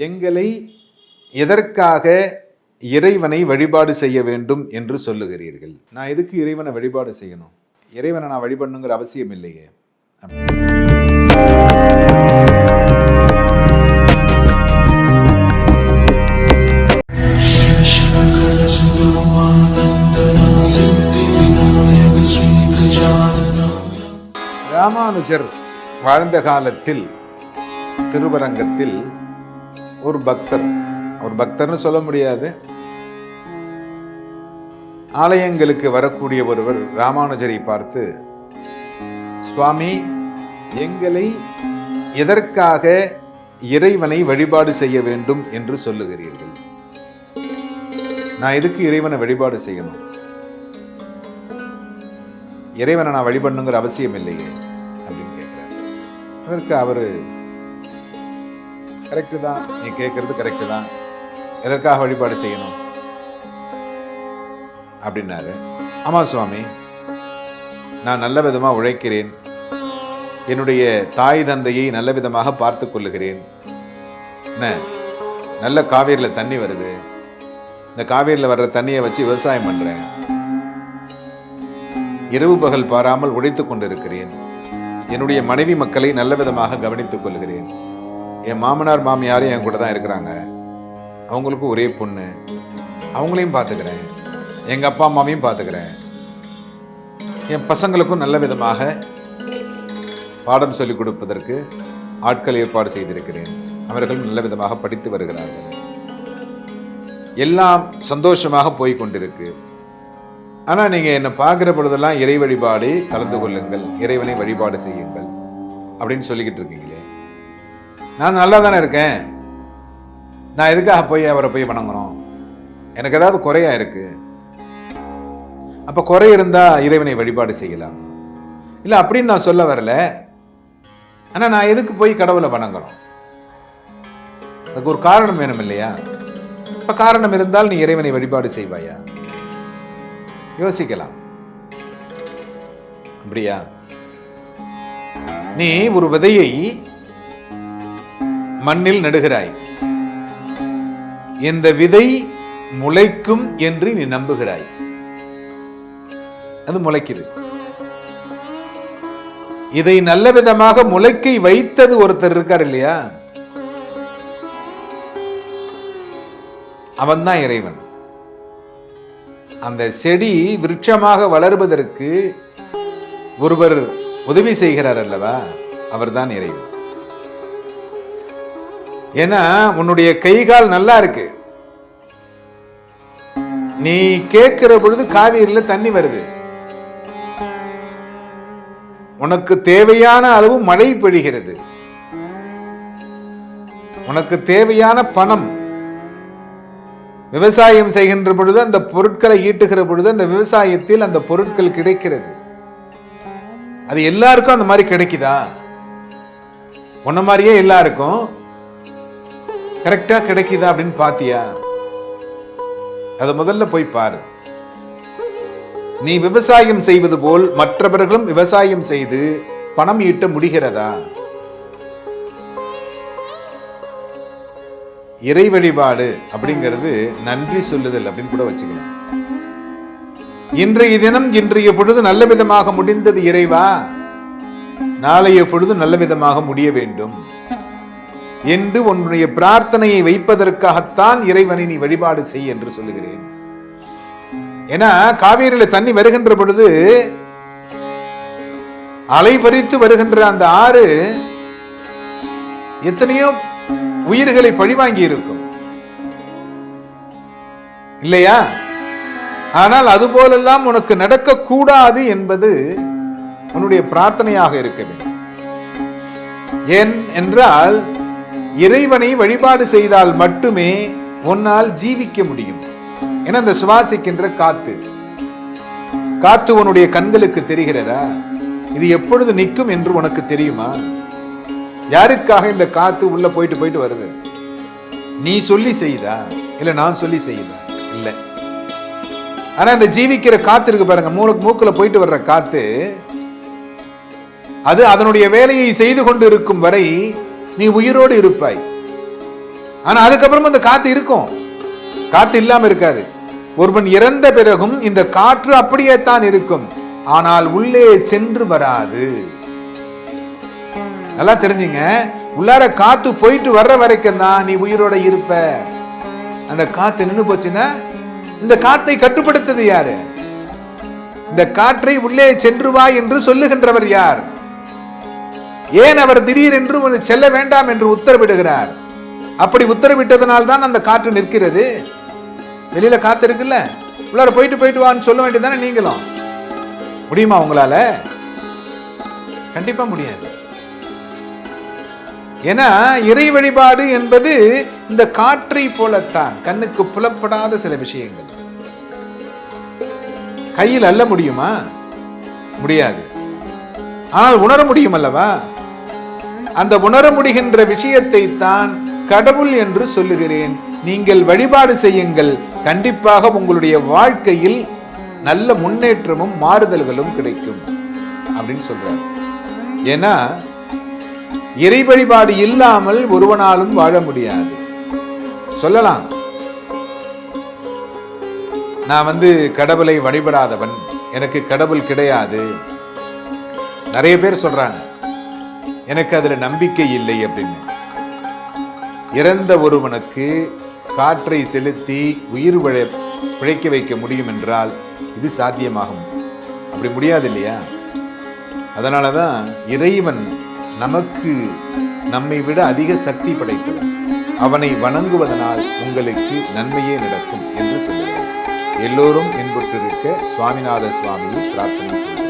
எங்களை எதற்காக இறைவனை வழிபாடு செய்ய வேண்டும் என்று சொல்லுகிறீர்கள்? நான் எதுக்கு இறைவனை வழிபாடு செய்யணும்? இறைவனை நான் வழிபடணுங்கிற அவசியம் இல்லையே. ராமானுஜர் வாழ்ந்த காலத்தில் திருவரங்கத்தில் ஒரு பக்தர்னு சொல்ல முடியாது, ஆலயங்களுக்கு வரக்கூடிய ஒருவர் ராமானுஜரை பார்த்து, சுவாமி, எங்களை எதற்காக இறைவனை வழிபாடு செய்ய வேண்டும் என்று சொல்லுகிறீர்கள்? நான் எதுக்கு இறைவனை வழிபாடு செய்யணும்? இறைவனை நான் வழிபடணுங்கிற அவசியம் இல்லையே அப்படின்னு கேட்கிறார். அதற்கு அவரு, கரெக்டு தான், நீ கேட்கறது கரெக்டு தான், எதற்காக வழிபாடு செய்யணும் அப்படின்னாரு. ஆமா சுவாமி, நான் நல்ல விதமா உழைக்கிறேன், என்னுடைய தாய் தந்தையை நல்ல விதமாக பார்த்து கொள்ளுகிறேன், என்ன நல்ல காவேரியில் தண்ணி வருது, இந்த காவேரியில் வர்ற தண்ணியை வச்சு விவசாயம் பண்றேன், இரவு பகல் பாராமல் உழைத்துக் கொண்டிருக்கிறேன், என்னுடைய மனைவி மக்களை நல்ல விதமாக கவனித்துக் கொள்கிறேன், என் மாமனார் மாமியாரும் என் கூட தான் இருக்கிறாங்க, அவங்களுக்கு ஒரே பொண்ணு, அவங்களையும் பார்த்துக்கிறேன், எங்க அப்பா அம்மாவையும் பார்த்துக்கிறேன், என் பசங்களுக்கும் நல்ல விதமாக பாடம் சொல்லிக் கொடுப்பதற்கு ஆட்கள் ஏற்பாடு செய்திருக்கிறேன், அவர்களும் நல்ல விதமாக படித்து வருகிறார்கள், எல்லாம் சந்தோஷமாக போய் கொண்டிருக்கு. ஆனா நீங்க என்ன பார்க்கிற பொழுதெல்லாம் இறை வழிபாடு கலந்து கொள்ளுங்கள், இறைவனை வழிபாடு செய்யுங்கள் அப்படின்னு சொல்லிக்கிட்டு இருக்கீங்களே, நான் நல்லா தானே இருக்கேன், நான் எதுக்காக போய் அவரை போய் வணங்கணும்? எனக்கு ஏதாவது குறையா இருக்கு, அப்ப குறை இருந்தா இறைவனை வழிபாடு செய்யலாம். இல்ல அப்படின்னு நான் சொல்ல வரல, ஆனா நான் எதுக்கு போய் கடவுளை வணங்கணும்? அதுக்கு ஒரு காரணம் வேணும் இல்லையா? இப்ப காரணம் இருந்தால் நீ இறைவனை வழிபாடு செய்வாயா? யோசிக்கலாம். அப்படியா? நீ ஒரு விதையை மண்ணில் நடுகிறாய், இந்த விதை முளைக்கும் என்று நீ நம்புகிறாய், அது முளைக்குது. இதை நல்ல விதமாக முளைக்கை வைத்தது ஒருத்தர் இருக்கார் இல்லையா, அவன் தான் இறைவன். அந்த செடி விருட்சமாக வளர்வதற்கு ஒருவர் உதவி செய்கிறார் அல்லவா, அவர்தான் இறைவன். ஏன்னா உன்னுடைய கைகால் நல்லா இருக்கு, நீ கேட்கிற பொழுது காவிரியில தண்ணி வருது, உனக்கு தேவையான அளவு மழை பெய்கிறது, உனக்கு தேவையான பணம், விவசாயம் செய்கின்ற பொழுது அந்த பொருட்களை ஈட்டுகிற பொழுது அந்த விவசாயத்தில் அந்த பொருட்கள் கிடைக்கிறது. அது எல்லாருக்கும் அந்த மாதிரி கிடைக்குதா? உன்ன மாதிரியே எல்லாருக்கும் கரெக்டா கிடைக்குதா அப்படின்னு பாத்தியா? அத முதல்ல போய் பாரு. நீ விவசாயம் செய்வது போல் மற்றவர்களும் விவசாயம் செய்து பணம் ஈட்ட முடிகிறதா? இறை வழிபாடு அப்படிங்கிறது நன்றி சொல்லுதல் அப்படின்னு கூட வச்சுக்கலாம். இன்றைய தினம் இன்றைய பொழுது நல்ல விதமாக முடிந்தது இறைவா, நாளைய பொழுது நல்ல விதமாக முடிய வேண்டும் என்று உன்னுடைய பிரார்த்தனையை வைப்பதற்காகத்தான் இறைவனை நீ வழிபாடு செய் என்று சொல்லுகிறேன். ஏன்னா காவேரியில தண்ணி வருகின்ற பொழுது அலை பறித்து வருகின்ற அந்த ஆறு எத்தனையோ உயிர்களை பழிவாங்கி இருக்கும் இல்லையா? ஆனால் அதுபோலெல்லாம் உனக்கு நடக்க கூடாது என்பது உன்னுடைய பிரார்த்தனையாக இருக்க வேண்டும். ஏன் என்றால் இறைவனை வழிபாடு செய்தால் மட்டுமே உன்னால் ஜீவிக்க முடியும். ஏன்னா அந்த சுவாசிக்கின்ற காத்து உன்னுடைய கண்களுக்கு தெரிகிறதா? இது எப்பொழுது நிற்கும் என்று உனக்கு தெரியுமா? யாருக்காக இந்த காத்து உள்ள போயிட்டு வருது? நீ சொல்லி செய்தா இல்ல நான் சொல்லி செய்தா? இல்ல. ஆனா இந்த ஜீவிக்கிற காத்து இருக்கு பாருங்க, மூக்குல போயிட்டு வர்ற காத்து, அது அதனுடைய வேலையை செய்து கொண்டு இருக்கும் வரை நீ உயிரோடு இருப்பாய். ஆனா அதுக்கப்புறம் அந்த காத்து இருக்கும், காத்து இல்லாம இருக்காது. ஒருவன் இறந்த பிறகும் இந்த காற்று அப்படியே தான் இருக்கும், ஆனால் உள்ளே சென்று வராது. நல்லா தெரிஞ்சுங்க, உள்ளார காத்து போயிட்டு வர்ற வரைக்கும் தான் நீ உயிரோட இருப்ப. அந்த காத்து நின்று போச்சுன்னா இந்த காத்தை கட்டுப்படுத்தது யாரு? இந்த காற்றை உள்ளே சென்று வா என்று சொல்லுகின்றவர் யார்? ஏன் அவர் திடீரென்று செல்ல வேண்டாம் என்று உத்தரவிடுகிறார்? அப்படி உத்தரவிட்டதனால் தான் அந்த காற்று நிற்கிறது. வெளியில காத்து இருக்குல்ல, உள்ளார போயிட்டு வான்னு சொல்ல வேண்டியதானே நீங்களும். முடியுமா உங்களால? கண்டிப்பா முடியாது. ஏன்னா இறை வழிபாடு என்பது இந்த காற்றை போலத்தான், கண்ணுக்கு புலப்படாத சில விஷயங்கள். கையில் அள்ள முடியுமா? முடியாது. ஆனால் உணர முடியும் அல்லவா? அந்த உணர முடிகின்ற விஷயத்தை தான் கடவுள் என்று சொல்லுகிறேன். நீங்கள் வழிபாடு செய்யுங்கள், கண்டிப்பாக உங்களுடைய வாழ்க்கையில் நல்ல முன்னேற்றமும் மாறுதல்களும் கிடைக்கும் அப்படின்னு சொல்றாரு. ஏன்னா இறை வழிபாடு இல்லாமல் ஒருவனாலும் வாழ முடியாது. சொல்லலாம், நான் கடவுளை வழிபடாதவன், எனக்கு கடவுள் கிடையாது. நிறைய பேர் சொல்றாங்க, எனக்கு அதுல நம்பிக்கை இல்லை அப்படின்னு. இறந்த ஒருவனுக்கு காற்றை செலுத்தி உயிர் பிழைக்க வைக்க முடியும் என்றால் இது சாத்தியமாகும். அப்படி முடியாது இல்லையா? அதனாலதான் இறைவன் நமக்கு நம்மை விட அதிக சக்தி படைத்தவன். அவனை வணங்குவதனால் உங்களுக்கு நன்மையே நடக்கும் என்று சொல்லுகிறார். எல்லோரும் இன்புற்றிருக்க சுவாமிநாத சுவாமியை பிரார்த்தனை செய்கிறார்.